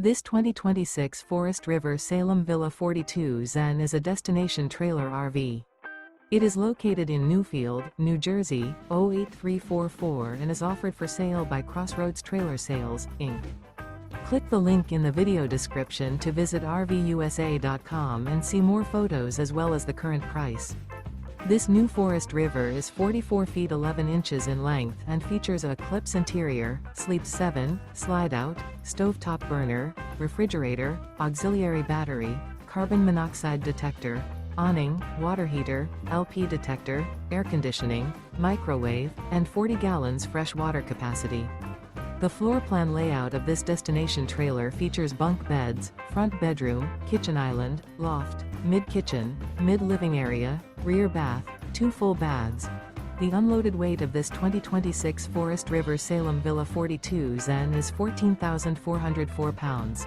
This 2026 Forest River Salem Villa 42 Zen is a destination trailer RV. It is located in Newfield, New Jersey, 08344 and is offered for sale by Crossroads Trailer Sales, Inc. Click the link in the video description to visit RVUSA.com and see more photos as well as the current price. This new Forest River is 44 feet 11 inches in length and features a Eclipse interior, sleeps 7, slide-out, stovetop burner, refrigerator, auxiliary battery, carbon monoxide detector, awning, water heater, LP detector, air conditioning, microwave, and 40 gallons fresh water capacity. The floor plan layout of this destination trailer features bunk beds, front bedroom, kitchen island, loft, mid-kitchen, mid-living area, rear bath, 2 full baths. The unloaded weight of this 2026 Forest River Salem Villa 42 Zen is 14,404 pounds.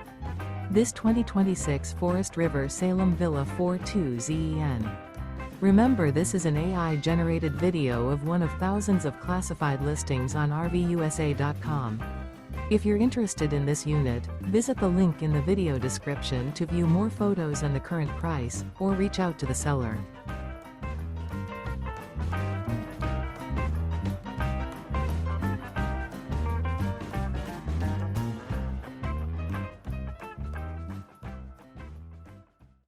This 2026 Forest River Salem Villa 42 Zen. Remember, this is an AI-generated video of one of thousands of classified listings on RVUSA.com. If you're interested in this unit, visit the link in the video description to view more photos and the current price, or reach out to the seller.